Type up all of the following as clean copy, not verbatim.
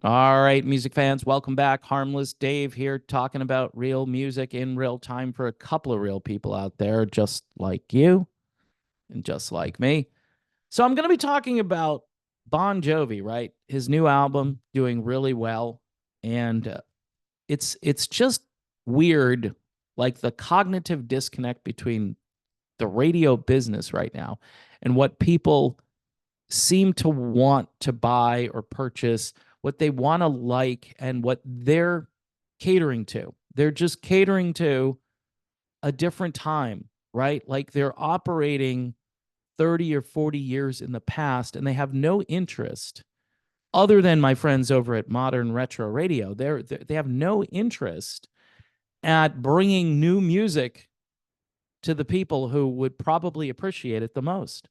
All right, music fans, welcome back. Harmless Dave here, talking about real music in real time for a couple of real people out there, just like you and just like me. So, I'm going to be talking about Bon Jovi, right? His new album doing really well. And it's just weird, like the cognitive disconnect between the radio business right now and what people seem to want to buy or purchase, what they want to like, and what they're catering to. They're just catering to a different time, right? Like they're operating 30 or 40 years in the past and they have no interest other than my friends over at Modern Retro Radio. They have no interest at bringing new music to the people who would probably appreciate it the most,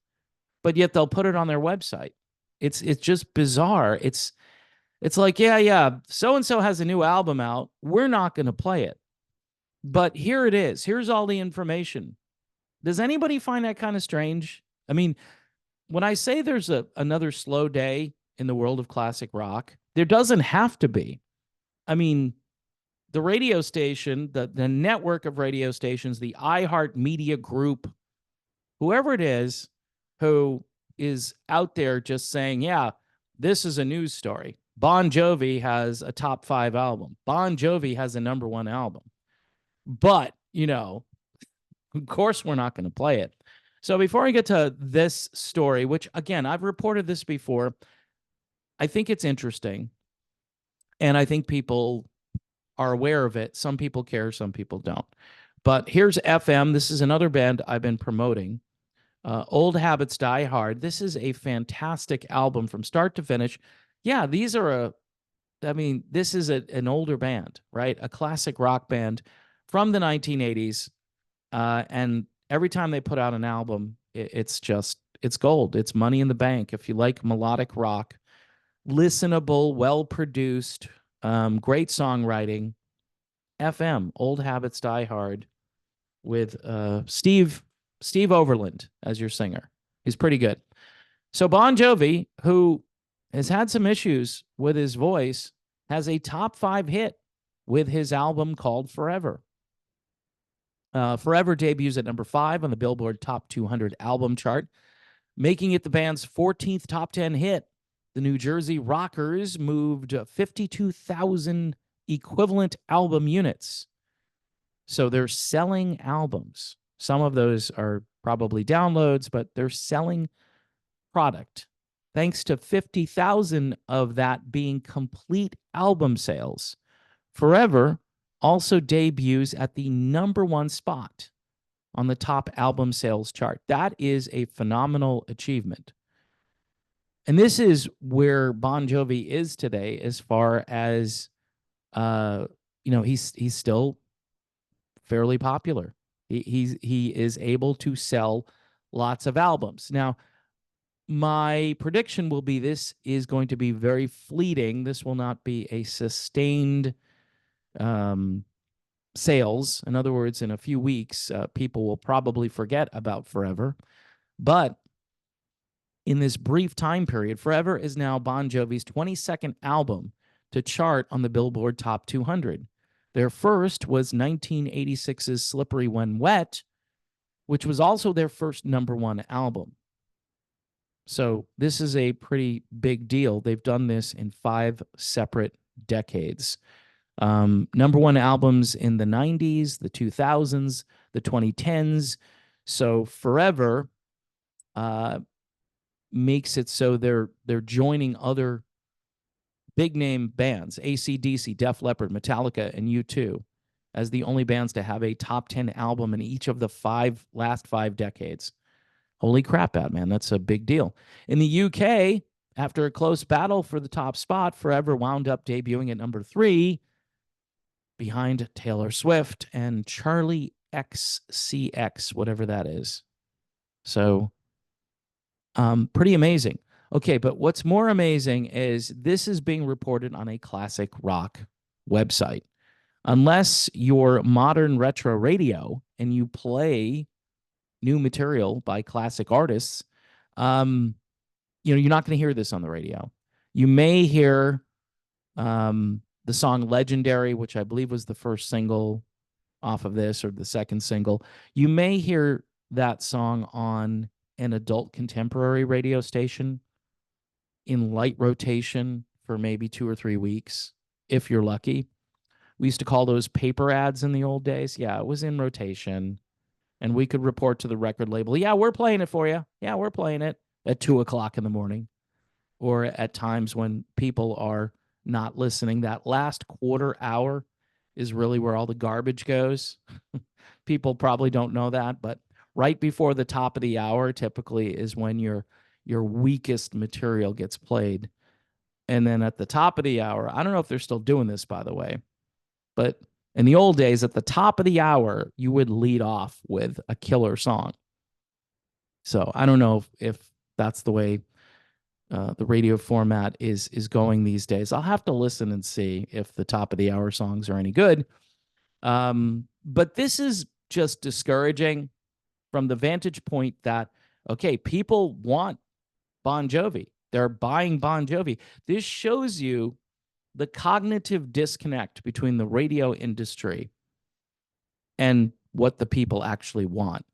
but yet they'll put it on their website. It's just bizarre. It's like, yeah, so and so has a new album out. We're not going to play it. But here it is. Here's all the information. Does anybody find that kind of strange? I mean, when I say there's another slow day in the world of classic rock, there doesn't have to be. I mean, the radio station, the network of radio stations, the iHeart Media Group, whoever it is who is out there just saying, yeah, this is a news story. Bon Jovi has a top 5 album. Bon Jovi has a #1 album. But, of course we're not going to play it. So before I get to this story, which again, I've reported this before, I think it's interesting. And I think people are aware of it. Some people care, some people don't. But here's FM. This is another band I've been promoting. Old Habits Die Hard. This is a fantastic album from start to finish. Yeah, this is an older band, right? A classic rock band from the 1980s. And every time they put out an album, it's gold. It's money in the bank. If you like melodic rock, listenable, well-produced, great songwriting, FM, Old Habits Die Hard, with Steve Overland as your singer. He's pretty good. So Bon Jovi, who has had some issues with his voice, has a top 5 hit with his album called Forever. Forever debuts at #5 on the Billboard Top 200 album chart, making it the band's 14th top 10 hit. The New Jersey Rockers moved 52,000 equivalent album units. So they're selling albums. Some of those are probably downloads, but they're selling product. Thanks to 50,000 of that being complete album sales. Forever also debuts at the #1 spot on the top album sales chart. That is a phenomenal achievement. And this is where Bon Jovi is today as far as, he's still fairly popular. He is able to sell lots of albums. Now, my prediction will be this is going to be very fleeting. This will not be a sustained sales. In other words, in a few weeks, people will probably forget about Forever. But in this brief time period, Forever is now Bon Jovi's 22nd album to chart on the Billboard Top 200. Their first was 1986's Slippery When Wet, which was also their first #1 album. So this is a pretty big deal. They've done this in 5 separate decades. #1 albums in the 90s, the 2000s, the 2010s. So Forever makes it so they're joining other big name bands, AC/DC, Def Leppard, Metallica, and U2, as the only bands to have a top 10 album in each of the last 5 decades. Holy crap, man. That's a big deal. In the UK, after a close battle for the top spot, Forever wound up debuting at #3 behind Taylor Swift and Charlie XCX, whatever that is. So, pretty amazing. Okay, but what's more amazing is this is being reported on a classic rock website. Unless you're Modern Retro Radio and you play new material by classic artists, you're not going to hear this on the radio. You may hear The song Legendary, which I believe was the first single off of this or the second single. You may hear that song on an adult contemporary radio station in light rotation for maybe 2 or 3 weeks, if you're lucky. We used to call those paper ads in the old days. Yeah, it was in rotation. And we could report to the record label, yeah, we're playing it for you. Yeah, we're playing it at 2 o'clock in the morning, or at times when people are not listening. That last quarter hour is really where all the garbage goes. People probably don't know that, but right before the top of the hour typically is when your weakest material gets played. And then at the top of the hour, I don't know if they're still doing this, by the way, but in the old days, at the top of the hour, you would lead off with a killer song. So I don't know if that's the way the radio format is going these days. I'll have to listen and see if the top of the hour songs are any good. But this is just discouraging from the vantage point that, okay, people want Bon Jovi. They're buying Bon Jovi. This shows you the cognitive disconnect between the radio industry and what the people actually want.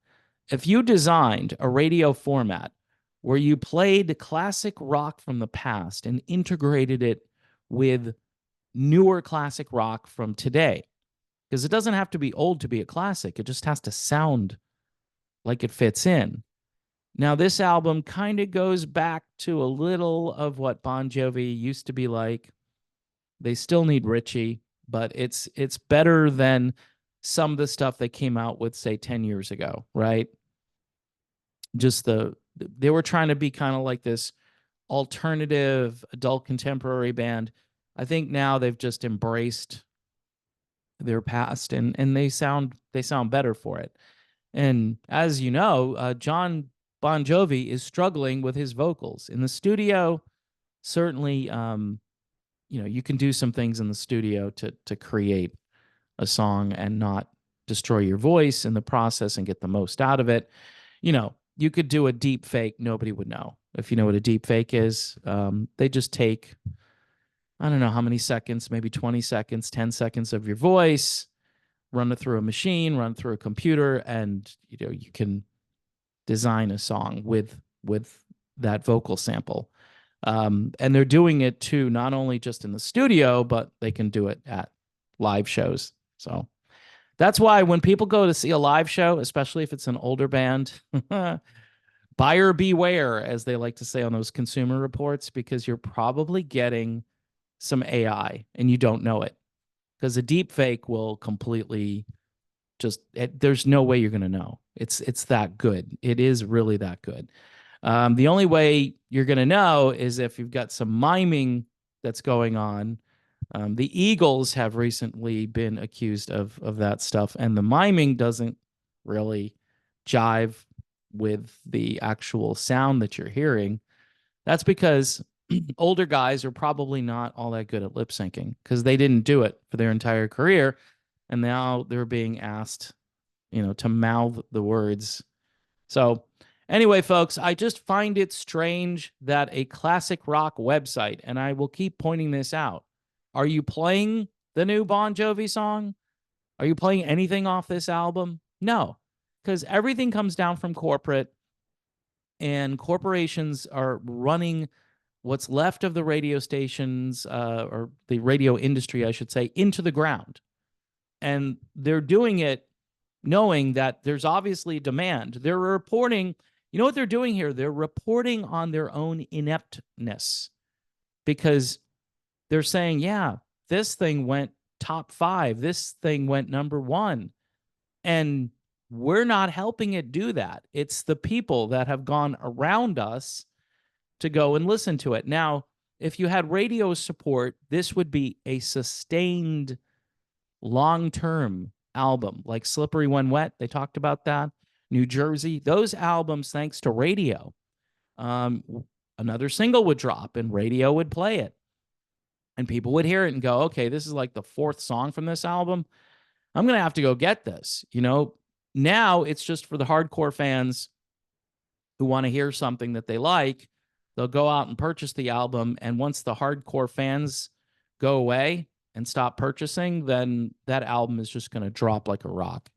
If you designed a radio format where you played classic rock from the past and integrated it with newer classic rock from today, because it doesn't have to be old to be a classic, it just has to sound like it fits in. Now, this album kind of goes back to a little of what Bon Jovi used to be like. They still need Richie, but it's better than some of the stuff they came out with, say, 10 years ago, right? Just they were trying to be kind of like this alternative adult contemporary band. I think now they've just embraced their past, and they sound better for it. And as you know, John Bon Jovi is struggling with his vocals in the studio. Certainly, you can do some things in the studio to create a song and not destroy your voice in the process and get the most out of it. You could do a deep fake. Nobody would know. If you know what a deep fake is, they just take, I don't know how many seconds, maybe 20 seconds, 10 seconds of your voice, run it through a machine, run it through a computer, and you can design a song with that vocal sample. And they're doing it too, not only just in the studio, but they can do it at live shows. So that's why when people go to see a live show, especially if it's an older band, buyer beware, as they like to say on those Consumer Reports, because you're probably getting some AI and you don't know it. Because a deep fake will completely there's no way you're going to know. It's that good. It is really that good. The only way you're going to know is if you've got some miming that's going on. The Eagles have recently been accused of that stuff, and the miming doesn't really jive with the actual sound that you're hearing. That's because older guys are probably not all that good at lip syncing because they didn't do it for their entire career, and now they're being asked, to mouth the words. So anyway, folks, I just find it strange that a classic rock website, and I will keep pointing this out, are you playing the new Bon Jovi song? Are you playing anything off this album? No, because everything comes down from corporate, and corporations are running what's left of the radio stations, or the radio industry, I should say, into the ground. And they're doing it knowing that there's obviously demand. They're reporting, what they're doing here? They're reporting on their own ineptness, because they're saying, yeah, this thing went top 5. This thing went number 1. And we're not helping it do that. It's the people that have gone around us to go and listen to it. Now, if you had radio support, this would be a sustained long-term album, like Slippery When Wet. They talked about that. New Jersey, those albums, thanks to radio, another single would drop and radio would play it. And people would hear it and go, okay, this is like the 4th song from this album. I'm going to have to go get this. Now it's just for the hardcore fans who want to hear something that they like. They'll go out and purchase the album. And once the hardcore fans go away and stop purchasing, then that album is just going to drop like a rock.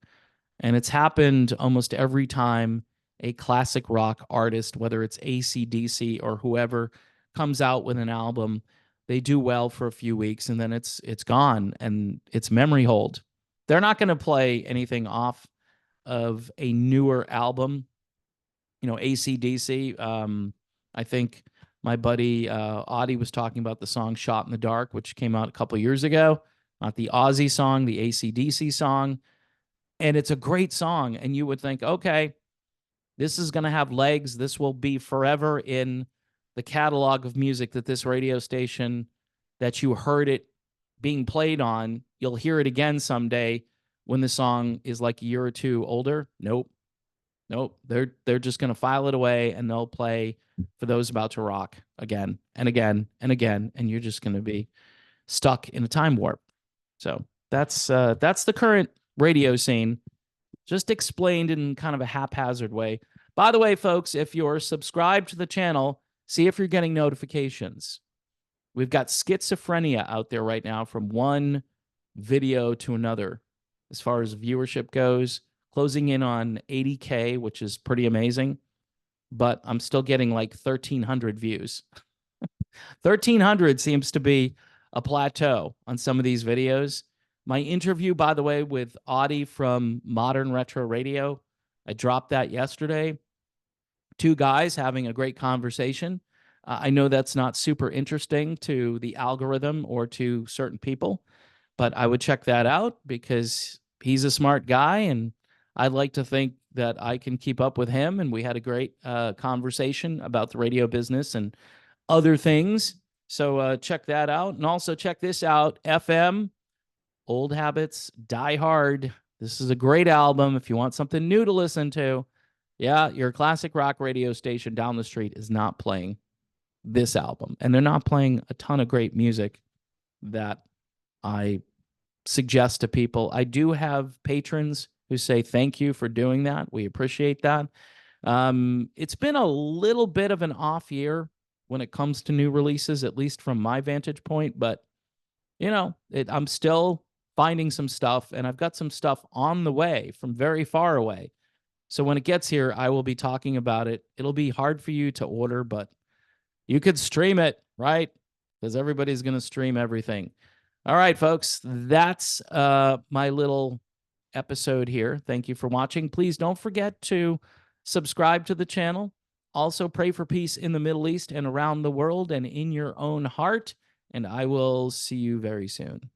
And it's happened almost every time a classic rock artist, whether it's AC/DC or whoever, comes out with an album. They do well for a few weeks and then it's gone and it's memory hold. They're not going to play anything off of a newer album. You know, AC/DC. I think my buddy Audie was talking about the song "Shot in the Dark," which came out a couple of years ago. Not the Ozzy song, the AC/DC song, and it's a great song. And you would think, okay, this is going to have legs. This will be forever in the catalog of music that this radio station that you heard it being played on. You'll hear it again someday when the song is like a year or two older. Nope. Nope. They're just going to file it away and they'll play For Those About to Rock again and again and again. And you're just going to be stuck in a time warp. So that's the current radio scene, just explained in kind of a haphazard way. By the way, folks, if you're subscribed to the channel, see if you're getting notifications. We've got schizophrenia out there right now from one video to another as far as viewership goes, closing in on 80K, which is pretty amazing. But I'm still getting like 1,300 views. 1,300 seems to be a plateau on some of these videos. My interview, by the way, with Audie from Modern Retro Radio, I dropped that yesterday. Two guys having a great conversation. I know that's not super interesting to the algorithm or to certain people, but I would check that out because he's a smart guy and I'd like to think that I can keep up with him. And we had a great conversation about the radio business and other things. So check that out. And also check this out, FM, Old Habits, Die Hard. This is a great album if you want something new to listen to. Yeah, your classic rock radio station down the street is not playing this album. And they're not playing a ton of great music that I suggest to people. I do have patrons who say thank you for doing that. We appreciate that. It's been a little bit of an off year when it comes to new releases, at least from my vantage point. But, you know, I'm still finding some stuff, and I've got some stuff on the way from very far away. So when it gets here, I will be talking about it. It'll be hard for you to order, but you could stream it, right? Because everybody's going to stream everything. All right, folks, that's my little episode here. Thank you for watching. Please don't forget to subscribe to the channel. Also, pray for peace in the Middle East and around the world and in your own heart. And I will see you very soon.